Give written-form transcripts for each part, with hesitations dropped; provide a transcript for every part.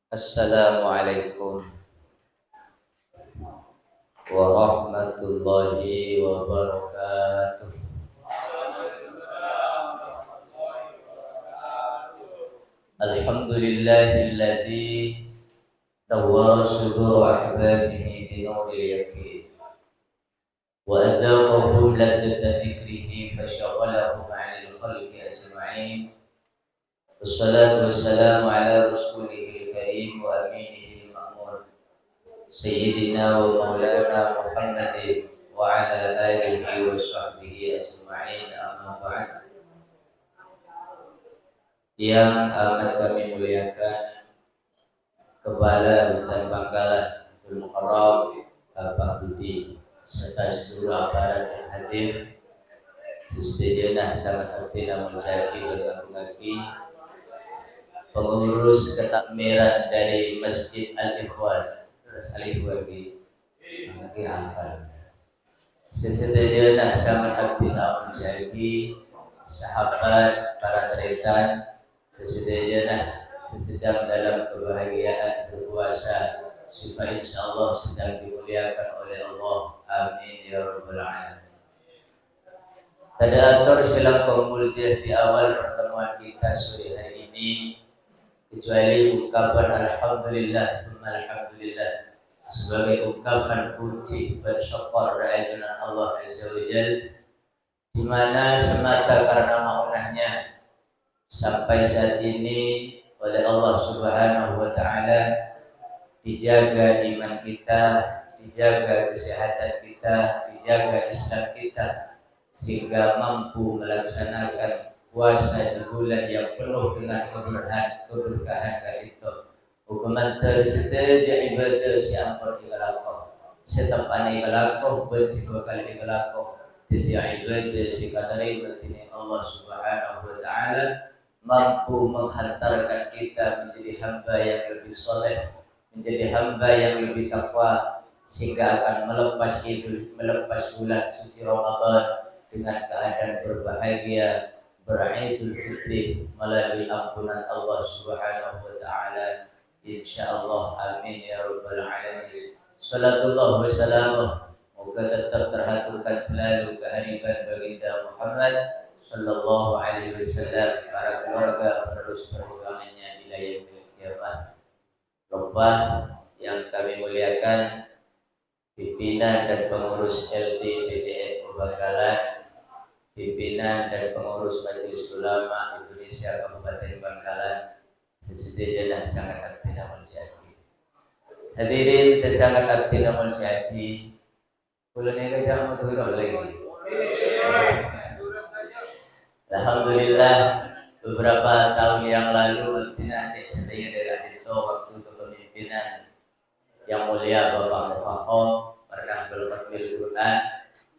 Assalamualaikum warahmatullahi wabarakatuh. Alhamdulillahilladzi tawwara sudur ahbabihi binuril yaqin wa adzaqahum ladzata dzikrihi fashaghalahum 'anil khalqi ajma'in. Wassalatu wassalamu ala rasulihil karim wa aminihil ma'mun Sayyidina wa maulana Muhammadin wa ala alihi wa sahbihi ajma'in, amma ba'd. Yang amat kami muliakan Kepala Hutan Bangkalan Abdul Mukarram Bapak Budi serta seluruh aparat yang hadir, sesedana sangat artina menjadi berkaki-kaki, pengurus ketakmiran dari Masjid Al-Ikhwan Al-Ikhwani sesedana sangat artina menjadi sahabat para tarekat, sedang dalam kebahagiaan berpuasa, supaya insyaallah sedang dimuliakan oleh Allah. Amin ya rabbal alamin. Tadatur silang pemulih di awal pertemuan kita sore hari ini, kecuali ungkapan alhamdulillah tsumma alhamdulillah sebagai ungkapan puji bersyukur kepada Allah Azza wa Jalla, di mana semata karena maunahnya sampai saat ini oleh Allah Subhanahu wa taala dijaga iman kita, dijaga kesehatan kita, dijaga Islam kita, sehingga mampu melaksanakan puasa di bulan yang penuh dengan keberkahan itu. Hukuman tersedia ibadah siampun digalakoh, setepane digalakoh, bersikapal digalakoh, tidak ibadah sikatari bertini Allah Subhanahu wa taala mampu menghantarkan kita menjadi hamba yang lebih soleh, menjadi hamba yang lebih takwa, sehingga akan melepas bulan suci Ramadan dengan keadaan berbahagia, beridul fitri melalui ampunan Allah Subhanahu wa taala, insyaallah. Amin ya rabbal alamin. Sallallahu wa salam moga tetap terhaturkan selalu kehadiran baginda Muhammad sallallahu alaihi wasallam, para keluarga penerus perjuangannya ila yaumil qiyamah. Bapak yang kami muliakan, pimpinan dan pengurus LD PJN Bangkalan, pimpinan dan pengurus Majelis Ulama Indonesia Kabupaten Bangkalan, sesedana sangat artina menjadi hadirin sesangat artina menjadi kulune kajang mutu lagi. Alhamdulillah, beberapa tahun yang lalu nanti sedaya dengan itu waktu kepemimpinan yang mulia Bapak Mufakhom pernah berkhatam Quran,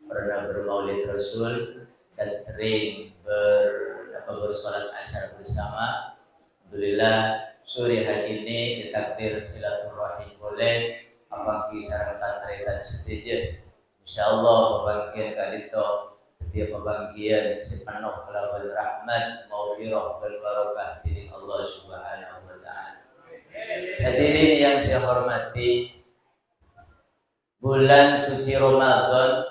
pernah bermaulid Rasul, dan sering bersolat asar bersama. Alhamdulillah, sore hari ini ditakdir silaturahim boleh apabagi syaratan tarekat setuju. Insyaallah pembangkian kali itu setiap pembangkian sepenuh kelawan rahmat, maghfirah dan barakah dari Allah Subhanahu wa taala. Hadirin yang saya hormati, bulan suci Ramadan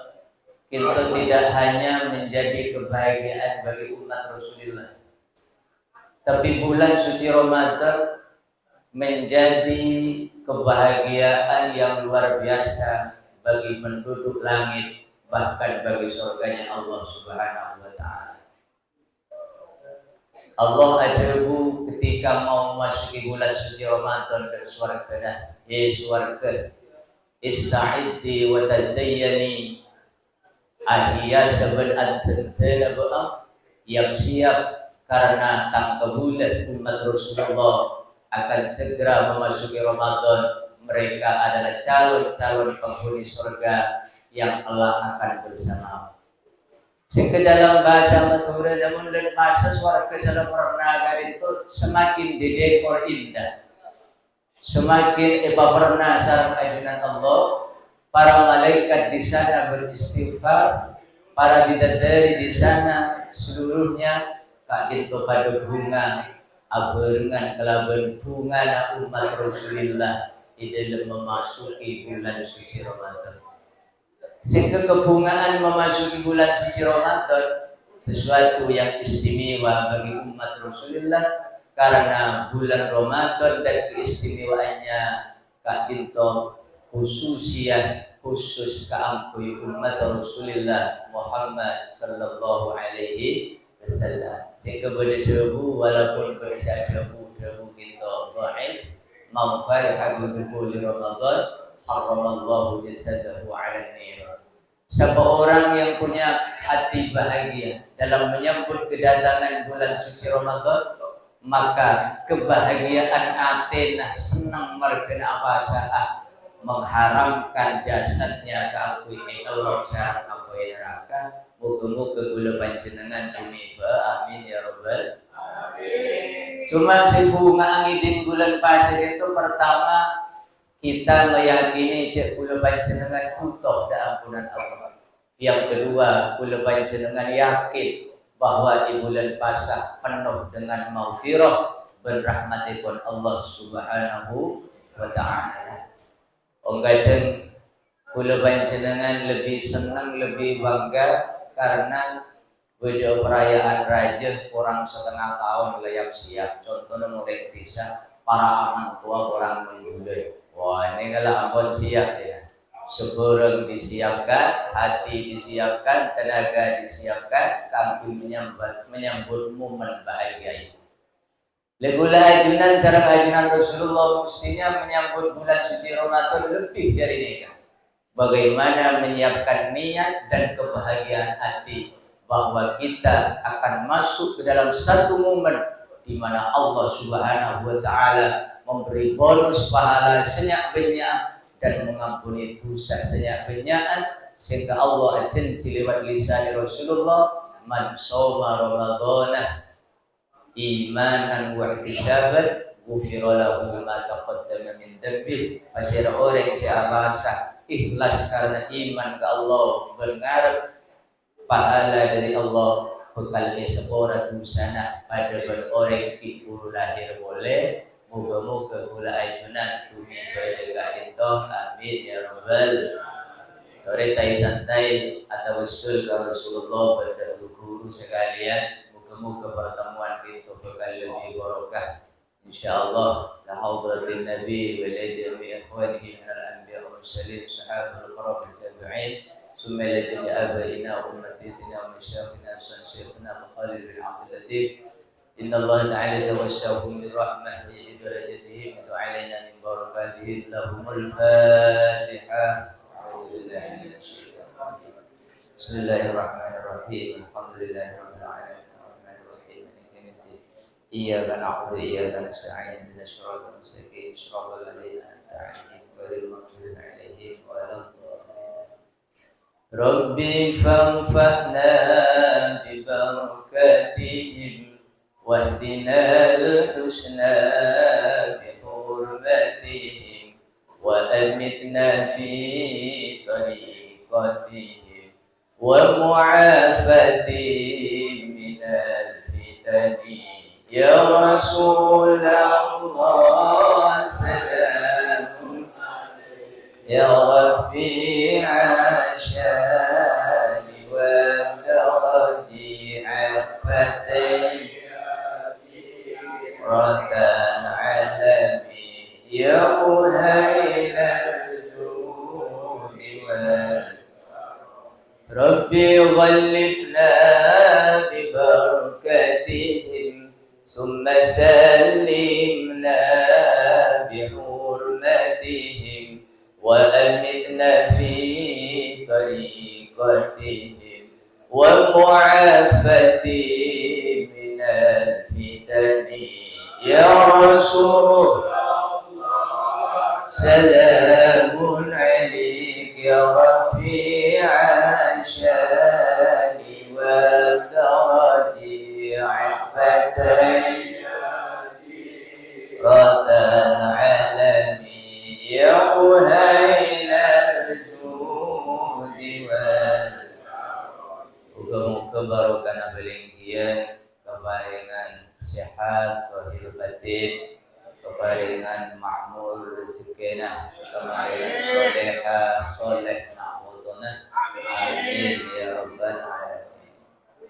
itu tidak hanya menjadi kebahagiaan bagi umat Rasulullah, tapi bulan suci Ramadan menjadi kebahagiaan yang luar biasa bagi penduduk langit, bahkan bagi surganya Allah Subhanahu wa taala. Allah ajabu ketika mau memasuki bulan suci Ramadan dan surga, surga, ista'iddi wa tazayyani, ahya saban antentena ba'am, yang siap karena tak kebulan umat Rasulullah akan segera memasuki Ramadan. Mereka adalah calon-calon penghuni surga yang Allah akan bersama. Sehingga dalam bahasa Madura namun dan bahasa suara kesalam pernaga itu semakin didekor indah, semakin pernah sarang ajunan Allah. Para malaikat di sana beristighfar, para bidadari di sana seluruhnya kak itu pada bunga abarengan kelaban bunga umat Rasulullah di dalam memasuki bulan suci Ramadan. Sehingga kebungaan memasuki bulan suci Ramadan sesuatu yang istimewa bagi umat Rasulullah, karena bulan Ramadan dan keistimewaannya Kak Dinto khusus keampui umat Rasulullah Muhammad sallallahu alaihi wasallam. Sehingga berdebu walaupun berdebu kita dhaif, man fariha bi dukhuli Ramadan haramallahu jasadahu 'ala nar. Siapa orang yang punya hati bahagia dalam menyambut kedatangan bulan suci Ramadan, maka kebahagiaan Athena senang merkena abasa mengharamkan jasadnya keakui Allah cara akui neraka. Muga-muga kula panjenengan tumiba amin ya rabbal amin. Cuma si bunga angin bulan pasir itu pertama kita meyakini cek kula panjenengan butuh da ampunan Allah. Yang kedua, kula panjenengan yakin bahwa di bulan Pasah penuh dengan maghfirah dan rahmatipun Allah Subhanahu wa taala. Kadang kula panjenengan lebih senang, lebih bangga karena video perayaan raja kurang setengah tahun layak siap. Contohnya mulai desa para orang tua orang menggulai. Wah, ini kalau ampun siap ya. Seburung disiapkan, hati disiapkan, tenaga disiapkan, kanggo menyambut momen bahagia ini. Legula ajunan sareng ajunan Rasulullah mestinya menyambut bulan suci Ramadan lebih dari ini. Bagaimana menyiapkan niat dan kebahagiaan hati bahwa kita akan masuk ke dalam satu momen di mana Allah Subhanahu wa taala memberi bonus pahala senyap-benyak dan mengampuni dosa senyap-benyakan, sehingga Allah ajanji lewat lisan Rasulullah, man shoma ramadhana imanan wa ihtisaban ghufira lahu ma taqaddama min dhanbi. Pasir orang siapa ikhlas karena iman ke Allah, berharap pahala dari Allah, bekal sepora dosana pada orang ibu lahir boleh. Moga-moga kula ajunan tumi pada itu amin ya rabbal. Sore tai santai atau usul ke Rasulullah pada guru sekalian. Moga-moga pertemuan kita bekal lebih barokah insyaallah. La hadratin nabi wa la jami' ikhwanihi min al-anbiya wal mursalin sahabul kiram tabi'in summa la jami' abaina wa ummatina wa masyayikhina sanshifna Khalil bin Abdul Latif. Inna Allah ta'ala tawassahu min rahmah bi darajatihi wa alaina min barakatihi lahumul fatihah. Bismillahirrahmanirrahim. Alhamdulillahirabbil alamin. Arrahmanirrahim. Iyyaka na'budu wa iyyaka nasta'in. Ihdinas siratal mustaqim. Shiratal ladzina an'amta 'alaihim ghairil maghdubi 'alaihim waladdallin. Rabbi fanfa'na bi barakatihim واهدنا الحسنى بحرمتهم وأمتنا في طريقتهم ومعافتهم من الفتن يا رسول الله سلام يا رفيع الشان والدرج عفتين ركان عالمي يا مهيل الجود ربي غلبنا ببركتهم ثم سلمنا بحرمتهم وأمتنا في طريقتهم ومعافتهم من الفتن يا رسول الله سلام عليك يا رفيع الشان والدرج عفتين رتان عالمي يا مهيل الجود Muga-muga barokah belengkian kebarengan paringan sehat lahir batin, paringan makmur rezekina, kemarin soleha soleh na'uduna. Amin ya rabbal alamin.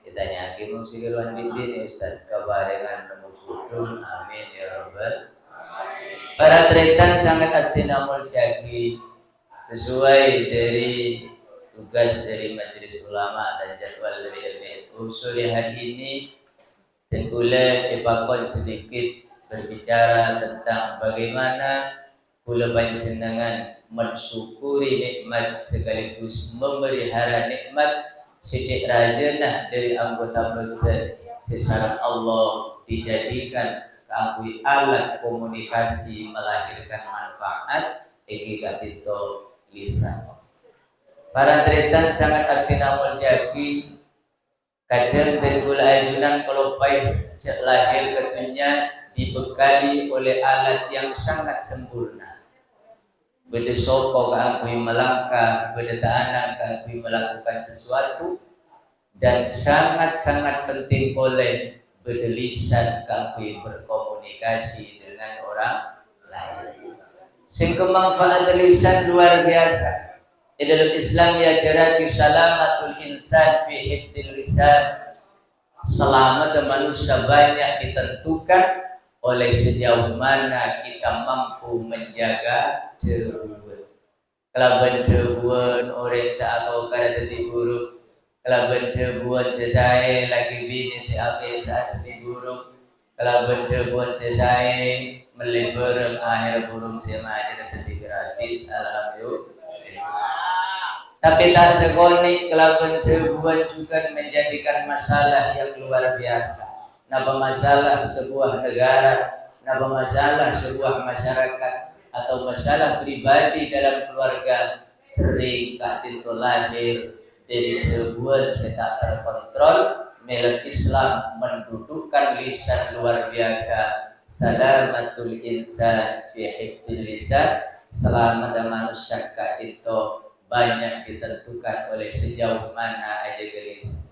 Kita yakin musikiluan bidin Ustaz kebarengan nemu sudun. Amin ya rabbal. Para tretan sangat aktinamul jagi sesuai dari tugas dari Majelis Ulama dan jadwal dari LBSU. Sore hari ini tentulah Ipakon sedikit berbicara tentang bagaimana pula panjenengan mensyukuri nikmat sekaligus memelihara nikmat sidik rajana dari anggota badan sesaran Allah dijadikan keakui alat komunikasi melahirkan manfaat iki katito lisan. Para tretan sangat aktinamul jagi kadang tenggul ajunan kalau baik lahir ke dunia dibekali oleh alat yang sangat sempurna. Beda soko keakui melangkah, beda anak keakui melakukan sesuatu, dan sangat-sangat penting oleh berlisan keakui berkomunikasi dengan orang lain. Sehingga manfaat lisan luar biasa. Di dalam Islam diajarkan salamatul insan fi hifdzil lisan. Selamat manusia banyak ditentukan oleh sejauh mana kita mampu menjaga debuan. Kelaban debuan orang atau kada jadi buruk. Kelaban debuan sesai lagi bini siapa saat di buruk. Kelaban debuan sesai melebar akhir burung semaja jadi gratis. Alhamdulillah. Tapi tak segoni kelaban debuan juga menjadikan masalah yang luar biasa. Napa masalah sebuah negara, napa masalah sebuah masyarakat, atau masalah pribadi dalam keluarga sering kadito lahir dari sebuah tak terkontrol. Merek Islam mendudukkan lisan luar biasa. Salamatul insan fi hifdzil lisan. Selamat manusia kadito banyak ditentukan oleh sejauh mana aja gelis.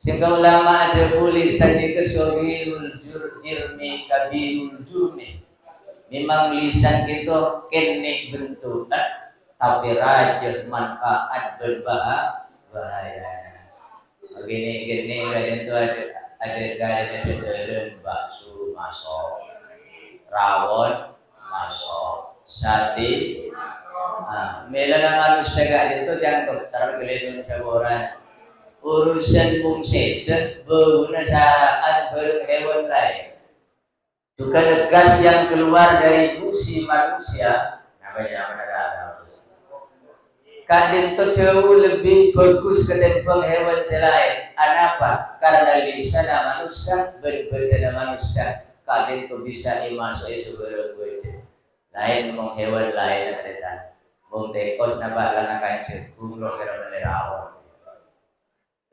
Sehingga ulama ada lisan itu sogirul jirmi kabirul jurmi. Memang lisan itu kene bentuk, tapi raja manfaat berbahaya. Begini kadang itu ada kadang sederhana bakso masuk, rawon masuk, sate. Melana manusia gak itu jangan dokter kelihatan caboran urusan fungsi berguna saat berhewan lain juga gas yang keluar dari fungsi manusia kadang itu jauh lebih bagus ketimbang hewan selain. Kenapa? Karena lisan manusia berbeda manusia kadang itu bisa dimasuki sebuah lain mong hewan lain ada mong tekos nabak lang akan cekung lo kira menerawon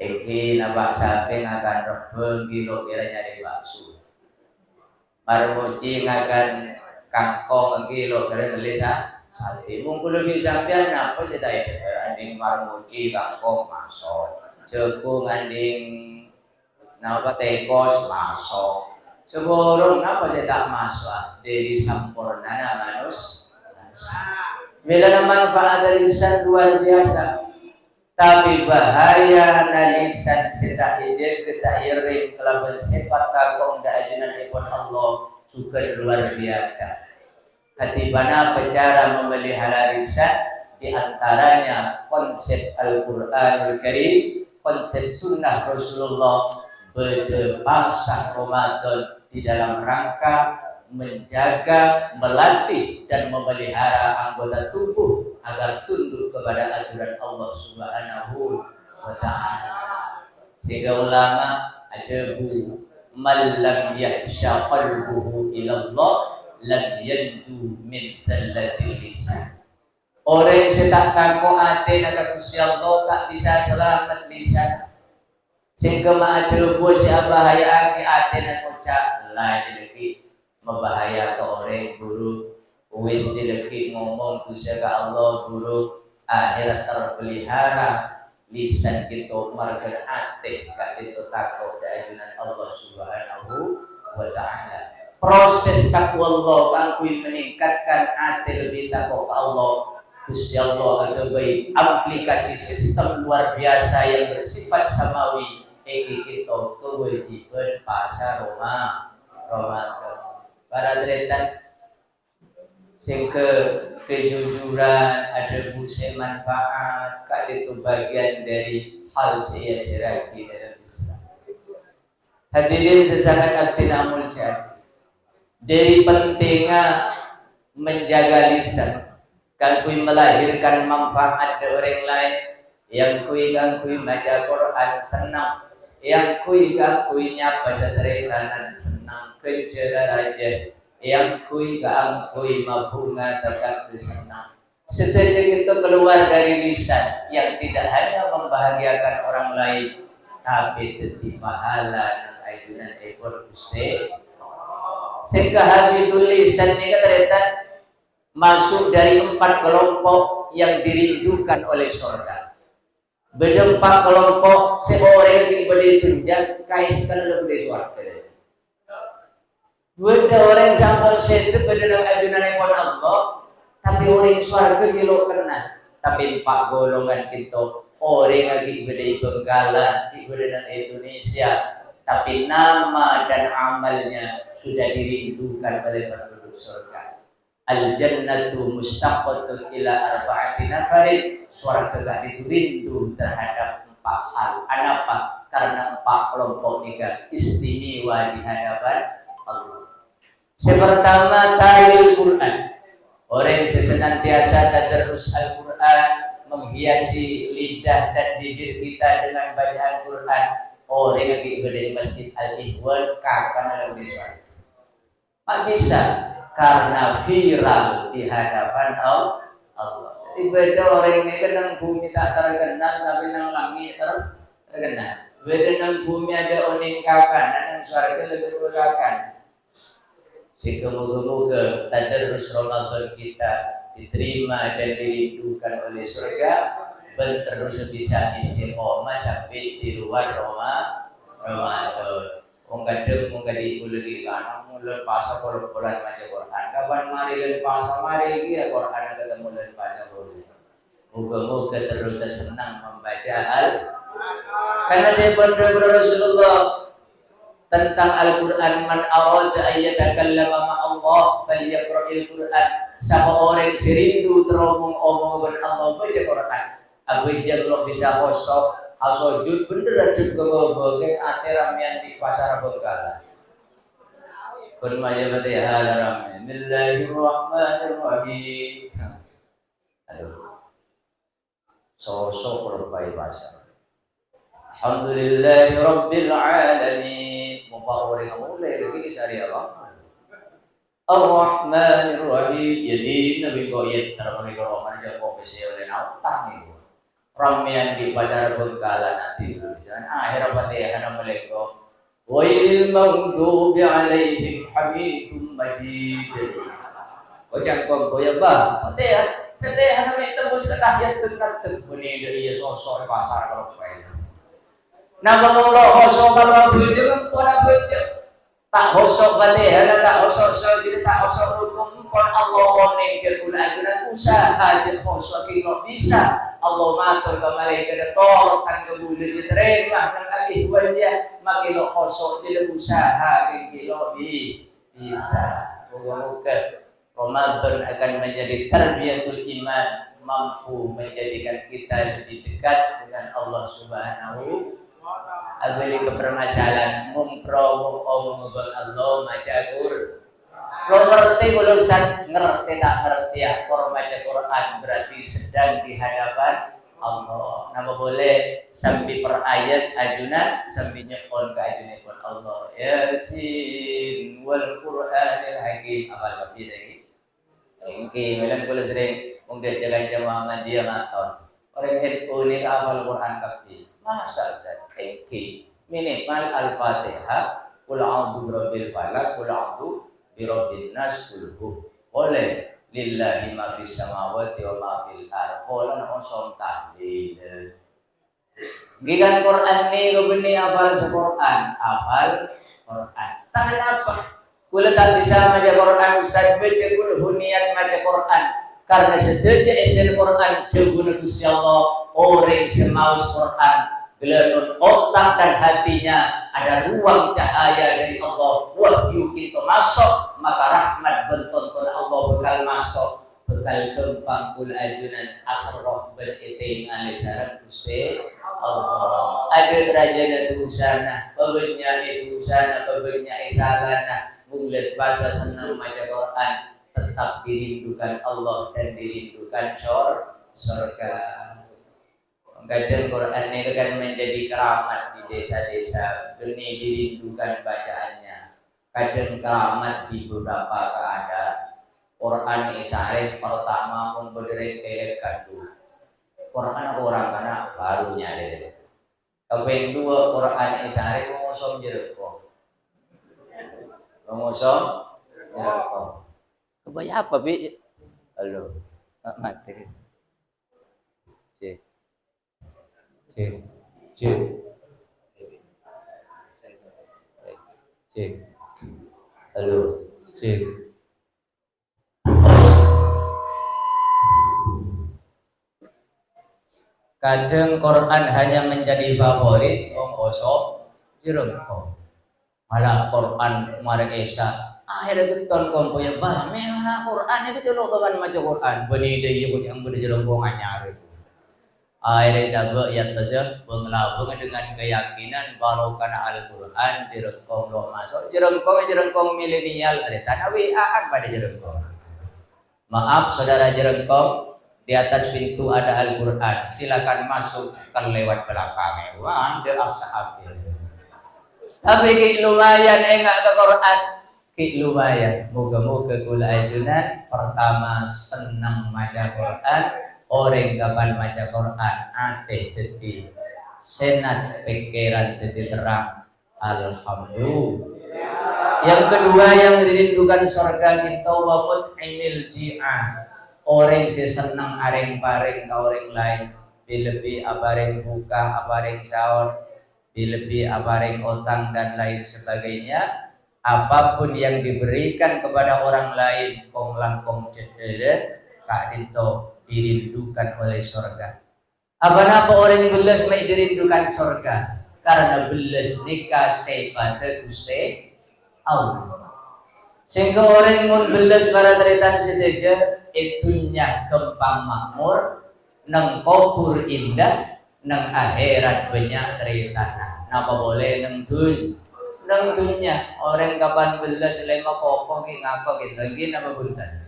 eki nabak sapi akan rebeng kilo kira nyari bakso marmuci akan kangkong kilo kira melisa sate mungkin lebih sampian apa sih tadi anding marmuci kangkong masuk cekung anding napa tekos masuk seborong apa saya tak masuk dari sempurna manusia. Bila manfaat dari lisan luar biasa, tapi bahaya dari lisan kita ije kita iring kelaban sifat kagum daajunan ikon Allah juga luar biasa. Katibana cara memelihara lisan diantaranya konsep Al-Quranul Karim, konsep Sunnah Rasulullah berpasang Ramadan di dalam rangka menjaga, melatih dan memelihara anggota tubuh agar tunduk kepada aturan Allah Subhanahu wa ta'ala. Sehingga ulama ajabu man lam yahsha qalbuhu ila Allah lam yanju min sallatil lisan. Orang yang tak takut hati akan Gusti Allah tak bisa selamat lisan. Sehingga ma'ajul siapa bahaya ke atin dan ucap lain lagi membahaya ke orang buruk wis dileki ngomong dosa ke Allah buruk akhirat terpelihara lisan kita margan ate gak itu takut ajunan Allah Subhanahu wa ta'ala. Proses takwa Allah kangkui meningkatkan ate lebih takwa Allah. Gusti Allah ada baik aplikasi sistem luar biasa yang bersifat samawi. Kita kewajiban pasar Ramadan. Para dretan sing kejujuran ada busi manfaat kak itu bagian dari hal saya siraki dalam Islam. Hadirin sesangat abdina muljad, dari pentingnya menjaga lisan kan kui melahirkan manfaat dari orang lain yang kui baca Quran senang, yang kui nyapa sederhana senang kencera raja, yang kui mabunga tetap senang. Setelah itu keluar dari lisan yang tidak hanya membahagiakan orang lain tapi tetap pahala dan ajunan ekor Gusti. Sehingga hafidul lisan ini ternyata masuk dari 4 kelompok yang dirindukan oleh surga. Beda 4 kelompok seorang yang berditunjang kaiskan lebih surga. Beda orang sampun setu beda dengan ajunan ekor Allah, tapi orang surga kilo kena. Tapi 4 golongan kita orang lagi beda Benggala, beda dengan Indonesia, tapi nama dan amalnya sudah dirindukan oleh penduduk surga. Al-jannatu mustaqatun ila arba'ati nafarin. Surga gak dirindu terhadap 4 hal. Kenapa? Karena 4 kelompok nikah istimewa di hadapan Allah. Pertama, ta'lil Quran. Orang senantiasa tadarus Al-Quran, menghiasi lidah dan bibir kita dengan bacaan Quran. Orang lagi berdiri masjid Al-Ihwan kapan ada suara? Tak bisa. Karena viral di hadapan Allah. Beda orang ini kan bumi tak terkenal, tapi nang langit terkenal. Beda nang bumi ada oningkakan, nang surga lebih berkakan. Si kemuka-muka tadarus Ramadan kita diterima dan dirindukan oleh surga, terus bisa istiqomah sampai di luar Ramadan. Kadang mengkadi ulagi kan, mulai pasal bulan baca Quran. Kapan mari lagi pasal mari dia Quran ketemu lagi pasal bulan. Moga-moga terus senang membaca karena dia berdoa Rasulullah tentang Al-Quran, man arada ayyatakallama ma Allah falyaqra'il Quran. Sama orang serindu teromong-omong dengan Allah baca Quran. Aku jenglo bisa kosong asojud bener aduk ke ate ramian di pasar Benggala. Kun maya Fatihah ramian. Bismillahirrahmanirrahim. Aduh. Sosok berbaik pasar. Alhamdulillahirabbil alamin. Mumpawari mulai lagi sari Allah. Ar-Rahmanir-Rahim. Jadi Nabi Goyet terbagi golongan aja kok bisa oleh nautah nih. Ramian di pasar Benggala nanti tulisan akhir Fatihah Assalamualaikum wailil maghdubi alaihim hamidum majid. Kau cangkong kau ya bang Fatihah namanya tembus ke tahiyat tenang bunyi dari sosok pasar kalau kau nama Allah hosok kalau bujur pada bujur tak hosok Fatihah tak hosok jadi tak hosok rukun kon Allah nengjer guna usaha je hosok kilo bisa Allah matur ke malaikat tolong kan kebulan diterima nang alih wajah makilo kosok jadi usaha kilo bisa. Moga-moga Ramadan akan menjadi tarbiyatul iman, mampu menjadikan kita lebih dekat dengan Allah Subhanahu wa ta'ala. Abili kepermasalahan mumpromo omong Allah macakur. Lo ngerti ulusan ngerti tak ngerti ya baca Quran berarti sedang di hadapan Allah. Nama boleh sambil per ayat ajunan sambil nyekon ke ajunan pun Allah. Yasin wal Quranil Hakim. Apa lebih lagi? Oke, malam boleh sering mungkin jalan jamaah Muhammadiyah maton. Orang unik hafal Quran kapi. Masa dan oke. Minimal Al-Fatihah, qul a'udzu birabbil falaq, qul a'udzu birabbin nas kulhu. Boleh lillahi ma fis samawati wa ma fil ardh. Boleh nang tahlil. Gikan Quran ni rubeni hafal Quran, hafal Quran. Tangan apa? Kula tak bisa maca Quran Ustaz baca kul huniat maca Quran. Karena sejauh esen Quran deguna Gusti Allah orang semaus Quran gelenun otak dan hatinya ada ruang cahaya dari Allah wahyu kita masuk maka rahmat bentonton Allah bekal masuk bekal kempang kul ajunan asroh beriting alisaran Gusti Allah ada derajat itu sana babenya itu sana babenya isalana bulat bahasa senang maca Quran tetap dirindukan Allah dan dirindukan surga. Kadang Quran itu kan menjadi keramat di desa-desa, demi dirindukan bacaannya. Kadang keramat di beberapa keadaan. Quran isarif pertama memberi kelekat Quran orang karena baru nyari. Yang kedua Quran isarif mengusung jeruk. Mengusung jeruk. Kebaya apa bi? Halo, mati. Cek, cek, cek, cek. Halo, cek. Kadang Quran hanya menjadi favorit kosong jeruk. Malah Quran marek esa. Akhirnya keton kompo ya bah mena Quran itu celok teman maca Quran beni deui yang beri jerombongan nyari. Akhirnya jago ya taja pengelabung dengan keyakinan barokah Al-Quran jerengkong lo masuk jerengkong milenial dari tanah WA pada jerengkong. Maaf saudara jerengkong di atas pintu ada Al-Quran silakan masuk kan lewat belakangnya. Wah dia absa tapi lumayan enggak ke Quran. Lumayan, moga-moga kula ajunan pertama senang maca Quran, orang kapan maca Quran, ate teti senat pikiran teti terang, alhamdulillah. Yang kedua yang dirindukan surga kita wabut inil ji'ah, orang si senang areng paring ka orang lain, dilebih abareng buka, abareng sahur, dilebih abareng otang dan lain sebagainya. Apapun yang diberikan kepada orang lain kong langkong cedera kak dinto dirindukan oleh surga. Apa orang belas mai dirindukan surga? Karena belas nikah sebata Gusti Allah. Sehingga orang mun belas para teritan sejajar itunya kempang makmur nang kubur indah nang akhirat banyak teritan. Napa boleh nang nang dunia orang kapan belas lema kopong ngapa gitu lagi nama buntan.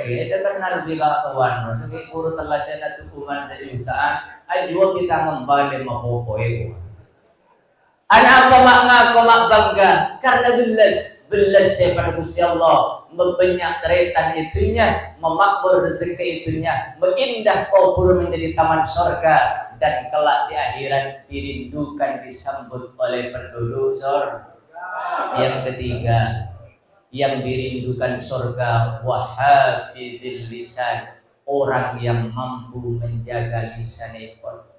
Kita kenal bila kawan, sebagai guru telasan atau hukuman sejutaan, ayo kita ngembali mapopo itu. Anak apa mak bangga karena belas sepada Gusti Allah membanyak teretan itunya, memakmur rezeki itunya, mengindah kubur menjadi taman surga. Dan kelak di akhirat dirindukan disambut oleh penduduk surga. Yang ketiga yang dirindukan surga wahafizil lisan, orang yang mampu menjaga lisanipun,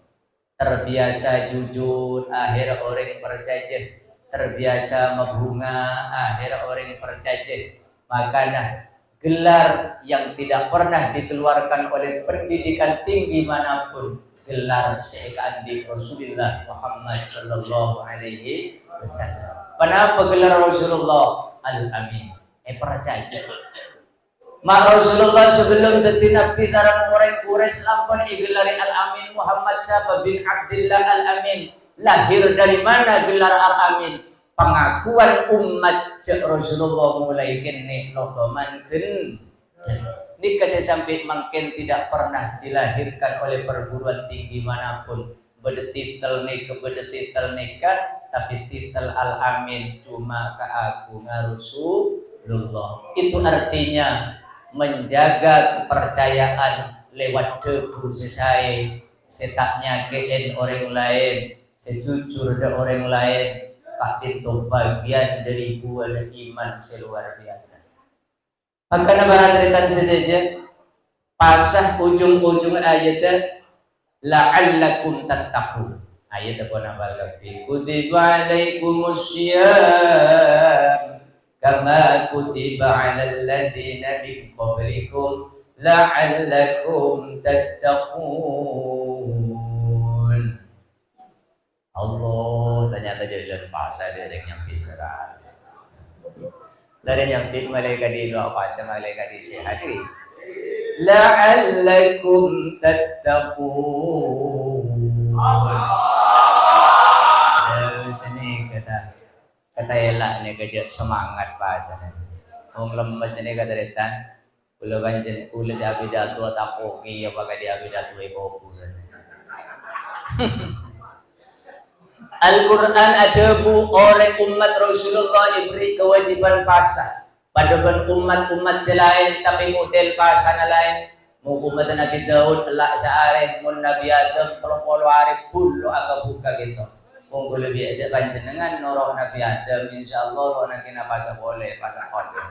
terbiasa jujur akhir orang percaya, terbiasa membunga akhir orang percaya. Makanya gelar yang tidak pernah dikeluarkan oleh pendidikan tinggi manapun, gelar Syekh di Rasulullah Muhammad sallallahu alaihi wasallam. Kenapa gelar Rasulullah Al-Amin? Percaya. Mak Rasulullah sebelum dadi nabi sareng orang Quraisy lampun digelari Al-Amin Muhammad Saba bin Abdullah Al-Amin. Lahir dari mana gelar Al-Amin? Pengakuan umat Rasulullah mulai kene lotomankeun. Nikah sampai makin tidak pernah dilahirkan oleh perguruan tinggi manapun bertitel nikah tapi titel Al-Amin cuma keagungan Rasulullah. Itu artinya menjaga kepercayaan lewat debu sesai setaknya keen orang lain sejujur dari orang lain tapi itu bagian dari buah iman seluar biasa. Maka nama cerita saja pasah ujung-ujung ayatnya la'allakum tattaqun. ayat apa nambal kapi kutiba alaikumussyam kama kutiba alal ladzina min qablikum la'allakum tattaqun. Allah ternyata jadi bahasa dia yang bisa dari yang malaikat di luar bahasa malaikat di sehari la'allakum tattaqun. Sini kata elak ni kerja semangat bahasa ni. Orang lemas ni kata retan kula banjen kula jabi datu tapoki apa ka dia datu ibu. Al-Quran ada bu orang umat Rasulullah diberi kewajiban puasa. Pada umat-umat selain tapi model puasa lain. Mu umat Nabi Daud Allah sehari, mu Nabi Adam 30 hari puluh agak buka gitu. Mungkin lebih aja panjenengan noroh Nabi Adam insyaallah orang kena puasa boleh puasa boleh.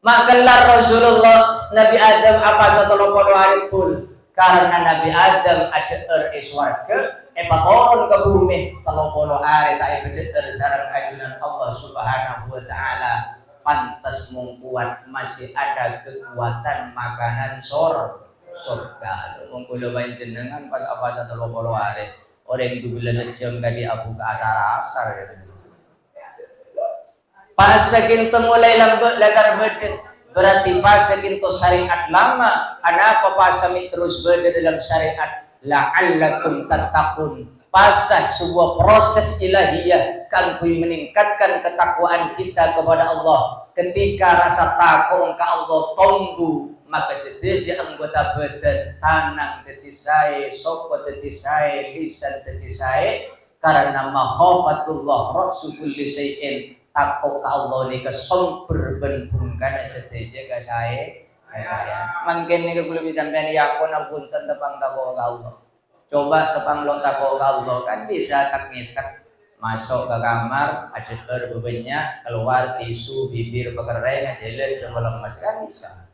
Makalah Rasulullah Nabi Adam apa 30 hari pun karena Nabi Adam ada iswarga orang ke bumi 30 hari tak betul sarang ajunan Allah Subhanahu wa taala pantas membuat masih ada kekuatan makanan surga. Mungkin panjenengan pas apa 30 hari orang itu bila sejam kali abu ke asar-asar gitu. Pas sekintu mulai lambat lagar bedet berarti pas sekintu syariat lama kenapa pas terus berada dalam syariat la'allakum tattaqun pasah sebuah proses ilahiyah kan meningkatkan ketakwaan kita kepada Allah. Ketika rasa takut ke Allah tumbuh maka setiap anggota badan tanang tetisai sopot tetisai lisan tetisai karena mahafatullah rasul lisain takut ke Allah ni ke sumber benbungkan setiap ke saya mungkin ni belum sampai ni aku nak punten tepang takut ke Allah. Coba tepang lo takut ke Allah kan bisa tak ngitak masuk ke kamar ada bebanyak keluar tisu bibir berkering selet sebelum mas kan bisa.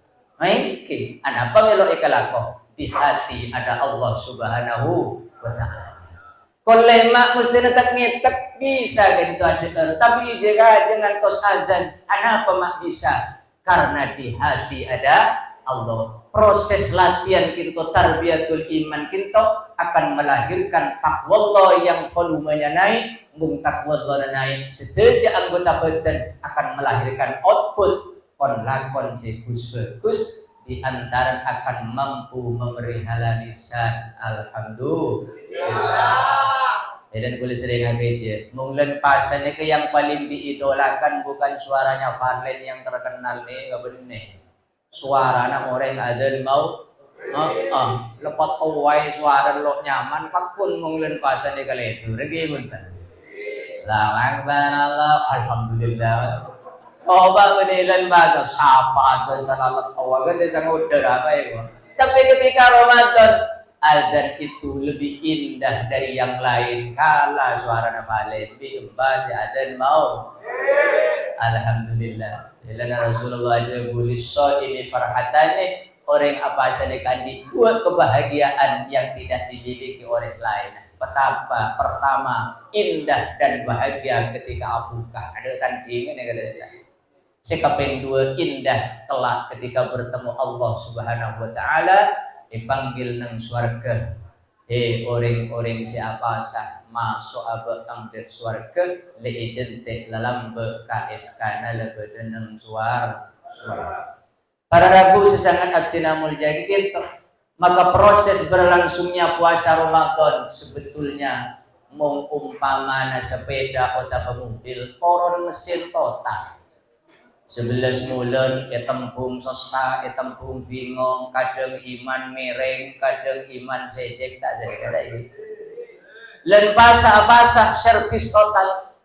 Mungkin apa melo ikalako di hati ada Allah Subhanahu wa taala. Kalau lemak mesti tak ngitak bisa gitu aja tapi jika dengan tos azan apa mak bisa karena di hati ada Allah. Proses latihan kita tarbiyatul iman kita akan melahirkan takwallah yang volumenya naik. Mung takwallah naik setiap anggota badan akan melahirkan output lakon bagus di antara akan mampu memelihara lisan. Alhamdulillah. Dan kulit sering aja. Mungkin pasannya ke yang paling diidolakan bukan suaranya Farlen yang terkenal nih, gak bener. Suara anak orang ada mau, lepas kawai suara lo nyaman, pakun mungkin pasannya kali itu. Regi buntan. Allah, alhamdulillah. Coba menilan bahasa sapa dan salah tawa kan desa ngudar apa ya. Tapi ketika Ramadan azan itu lebih indah dari yang lain. Kala suara nafale bimba si azan mau. Alhamdulillah. Ilana Rasulullah aja bulis so ini farhatane orang apa saja dua kebahagiaan yang tidak dimiliki orang lain. Pertama indah dan bahagia ketika abuka. Ada tandingan yang kata. Sekapeng dua indah kelak ketika bertemu Allah Subhanahu wa taala dipanggil nang swarga. Orang-orang siapa sah masuk abang dari swarga le identik dalam BKS kana lebeden nang swarga. Para ragu sesangat abdina jadi gitu. Maka proses berlangsungnya puasa Ramadan sebetulnya mengumpamana sepeda atau mobil koron mesin total. 11 bulan tembung susah, tembung bingung, kadang iman mereng, kadang iman sejek tak jadi ini. Len pasah servis total,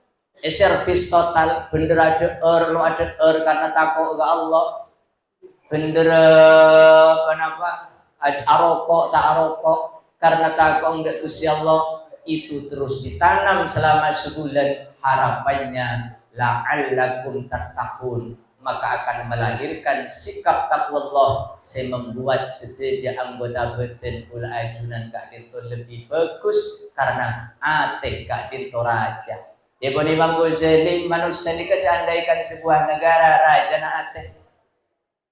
servis total, bener ada lo ada karena takut ke Allah, bener kenapa ada arokok tak arokok karena takut enggak Gusti Allah itu terus ditanam selama sebulan harapannya la'allakum tattaqun maka akan melahirkan sikap taqwallah yang membuat setiap anggota badan kula ajunan kadin to lebih bagus karena ate kadin to raja. Ya pun Imam Ghazali manusia ini seandainya sebuah negara raja na ate.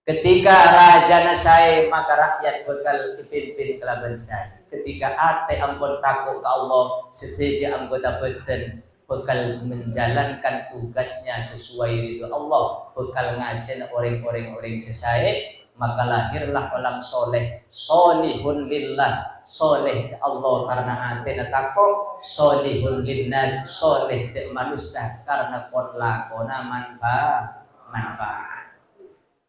Ketika raja na saya maka rakyat bakal dipimpin kelaban saya. Ketika ate ampun takut ke Allah setiap anggota badan bakal menjalankan tugasnya sesuai ridho Allah, bakal ngasih orang-orang sesuai, maka lahirlah orang soleh, solihun lillah, soleh Allah karena hati takut, solihun linnas, soleh de manusia karena kon lakona manfaat.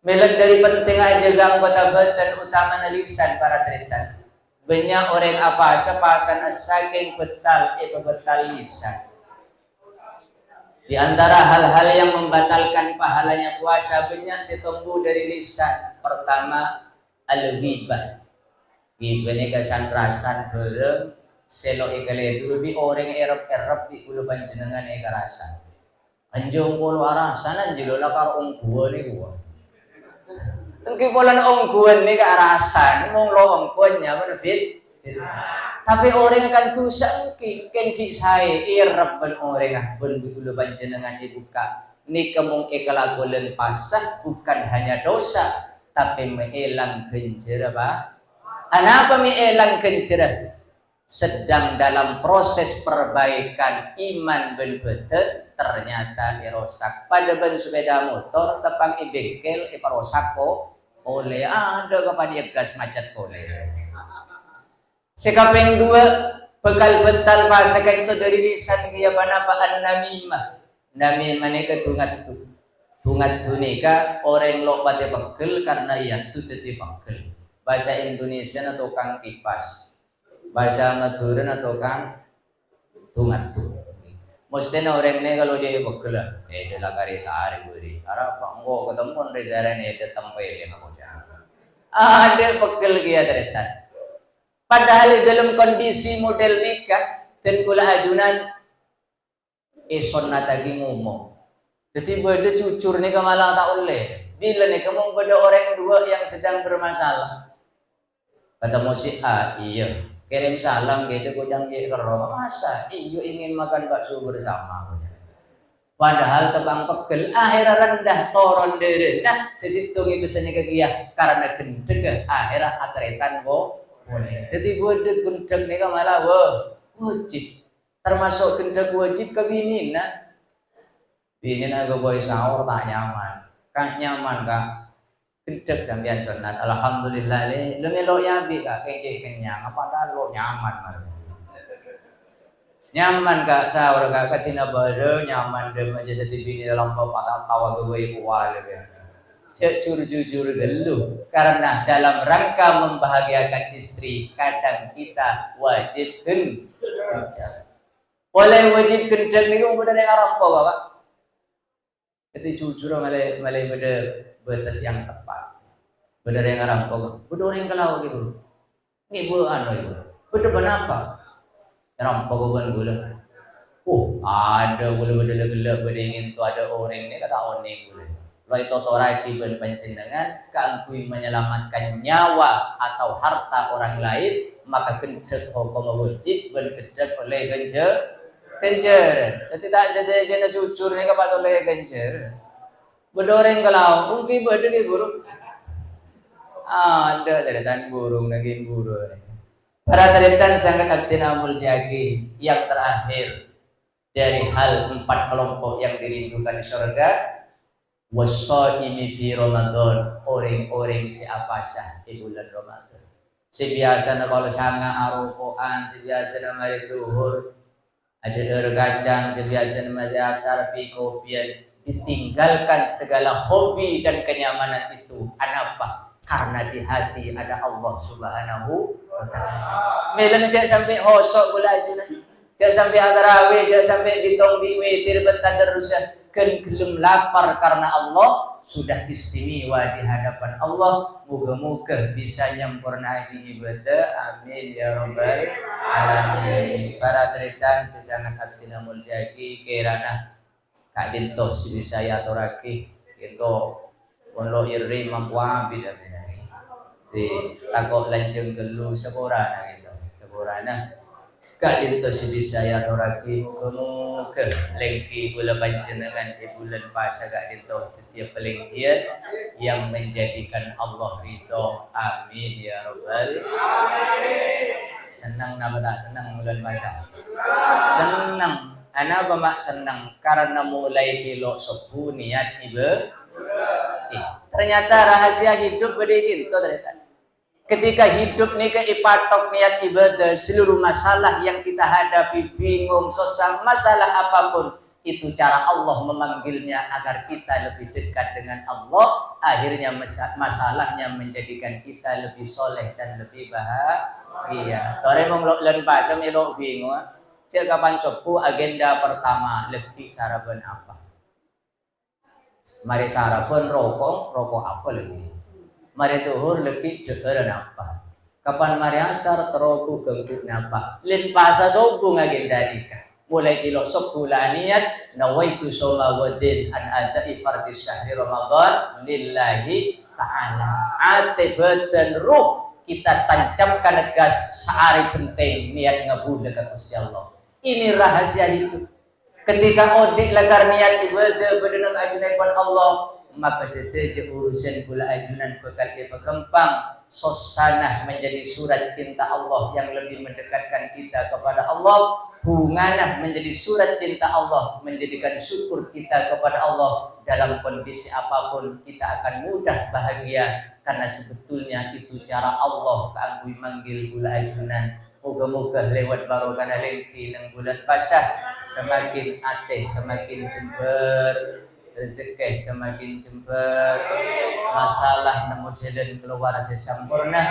Melek dari penting aja anggota badan utama lisan para teritan. Banyak orang apa sepasan saking betal betal lisan. Di antara hal-hal yang membatalkan pahalanya puasa banyak setumbuh dari lisan. Pertama, al-ghibah. Ghibah ini kesan-rasan bereng selok ikale dulu bi orang erep-erep di ulu panjenengan eka rasan. Anjung kulo arasan anjilo la karo ungguan ni gua. Engki polan ungguan ni ka arasan, mong lo ungguannya benefit. Tapi orang kan tusa engki saya irep ben orang ben ulu panjenengan dibuka ni kemung ekalagolen pasah bukan hanya dosa tapi meelang genjera ba. Kenapa meelang genjera? Sedang dalam proses perbaikan iman ben betet ternyata dirosak. Pada ben sepeda motor tepang ibengkel iparosak kok oleh ada kepada gas macet oleh. Sekaping dua bekal betal bahasa itu dari lisan kia panapaan namimah. Namimah ni ketungat tu. Tungat tu ni ka orang lo pada pegel karena ia tu teti pegel. Bahasa Indonesia na tukang kipas. Bahasa Madura na tukang tungat tu. Mesti na orang ni kalau dia pegel lah. Dia lah kari sehari beri. Arab banggo ketemu rezaren dia tempai dia ngaku jangan. Ada pegel kia teretan. Padahal dalam kondisi model nikah dan kula ajunan eson natagi ngomong. Jadi beda cucur ni malah tak oleh. Bila ni kamu beda orang dua yang sedang bermasalah. Kata si A, iya kirim salam gitu kujang je kero. Masa iyo ingin makan bakso bersama. Padahal tebang pegel akhir rendah toron dere. Nah sesitung itu pesannya kegiah karena gendeng akhirnya atretan bo. Boleh. Jadi budak gendeng ni kan malah wajib. Termasuk gendeng wajib ke bini nak. Bini nak boy sahur tak nyaman. Kak nyaman kak. Gendeng sambian sunat. Alhamdulillah le. Lemelo ya bi kak kengke kenyang. Apa dah lo nyaman malah. Nyaman kak sahur kak katina baru nyaman dem aja jadi bini dalam bapak tawa gue kual le. Jujur dulu karena dalam rangka membahagiakan istri kadang kita wajib gendeng. Oleh wajib gendeng ni benar yang rampok Pak. Jadi jujur malai benar batas yang tepat. Benar yang rampok. Benar yang kalau gitu. Ni anu itu. Benar kenapa? Rampok gula. Oh, ada gula gelap ingin tu ada orang ni kata oning gula. Lai totorai tiban panjenengan keangkui menyelamatkan nyawa atau harta orang lain maka gendek hukum wajib gendek oleh genjer. Jadi tak sedaya jujur ni kepada oleh genjer. Bedoreng kalau mungkin beda di burung. Ada deretan burung lagi burung. Para deretan sangat aktinamul jagi yang terakhir dari hal 4 kelompok yang dirindukan di surga. Wasaimi fi Ramadan orang-orang siapa sah di bulan Ramadan. Sebiasa na kalau sanga arukoan, sebiasa na mari duhur, ada kacang, sebiasa na mari asar pi kopian. Ditinggalkan segala hobi dan kenyamanan itu. Kenapa? Karena di hati ada Allah Subhanahu wa taala. Melan jangan sampai hosok gula aja. Jangan sampai tarawih, jangan sampai bitong biwitir bentadarusah. Gelem lapar karena Allah sudah istimewa di hadapan Allah. Moga-moga bisa nyempurna di ibadah. Amin ya rabbal alamin. Para teritan sesangat abdina muljaki kirana kadinto si saya aturaki Itu untuk iri mampuan bida di takut lanceng gelu seborana gitu seborana kak itu sebisa ya toraki ke lengki gula panjenengan di bulan puasa kak itu setiap pelengkian yang menjadikan Allah ridho. Amin ya rabbal alamin. Senang nama tak senang bulan puasa? Senang. Ana mak senang karena mulai kilo 10 niat ternyata rahasia hidup begitu ternyata. Ketika hidup nih ipatok niat ibadah, seluruh masalah yang kita hadapi, bingung, susah, masalah apapun, itu cara Allah memanggilnya agar kita lebih dekat dengan Allah. Akhirnya masalahnya menjadikan kita lebih soleh dan lebih bahagia. Tore mengelok lan pasang elok bingung. Cek kapan sopu agenda pertama lebih sarapan apa? Mari sarapan rokok apa lagi? Mari tuhur lebih jegeran apa? Kapan mari asar teroku gengkuk napa? Lin pasa sopu agenda nikah. Mulai kilo sepula niat nawaitu soma wadin an adai fardhi syahri Ramadan lillahi ta'ala. Ate badan ruh kita tancapkan gas sehari penting niat ngabul dekat Gusti Allah. Ini rahasia hidup. Ketika odik lagar niat ibadah berdenang ajunan kepada Allah, maka setiap urusan pula ajunan bekal berkembang. Sosanah menjadi surat cinta Allah yang lebih mendekatkan kita kepada Allah. Bunganah menjadi surat cinta Allah, menjadikan syukur kita kepada Allah. Dalam kondisi apapun kita akan mudah bahagia, karena sebetulnya itu cara Allah keangui manggil pula ajunan. Moga-moga lewat barokah lengki nang bulan puasa semakin ate semakin jember, rezeki semakin jember, masalah nemu jalan keluar sempurna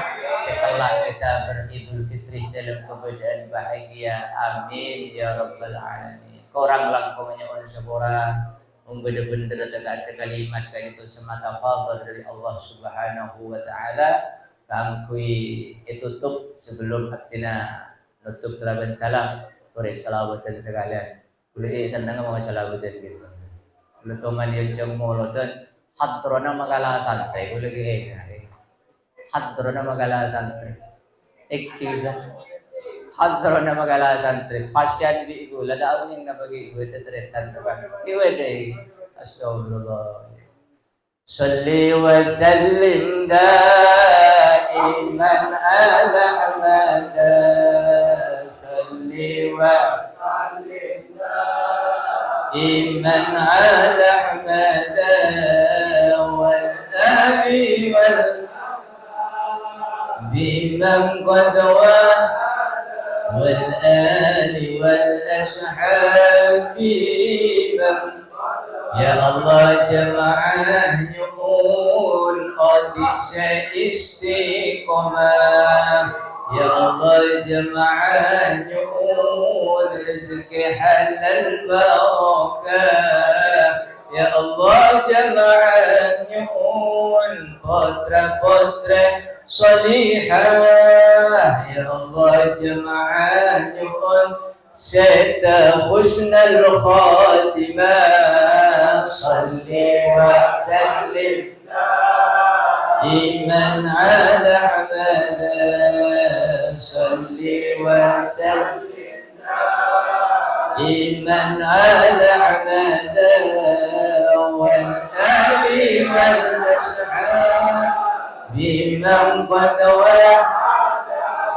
setelah kita beridul fitri dalam keadaan bahagia. Amin ya rabbal alamin. Korang langkungnya on sepura bener-bener tegak sekalimat kan itu semata fadl dari Allah Subhanahu wa taala. Kangkui tutup sebelum atina nutup kelaban salam sore salawatan sekalian. Kuliah senang mau salawatan gitu. Kuliah toman yang cemolotan hadrona magala santai kuliah hadrona magala santai. Ekkiza hadrona magala santai. Pasien di ibu lada yang nabagi ibu teretan terbang. Ibu deh. Astagfirullah. Salli wa sallim daiman ala Ahmad. Salli wa sallim daiman ala Ahmad wal ali wal biman qad wal ali wal ashhab biman. Ya Allah jamaah nyuhun qadi istiqomah. Ya Allah jamaah nyuhun rezeki halal barakah. Ya Allah jamaah nyuhun potra-potra salihah. Ya Allah jamaah nyuhun سيد حسن الخاتمة. صل وسلم دائما على أحمد. صل وسلم دائما على أحمد والآل والأصحاب بمن قد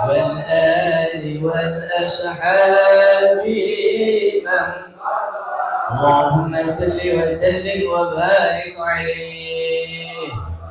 والآل والأصحاب من. اللهم صل وسلم وبارك عليه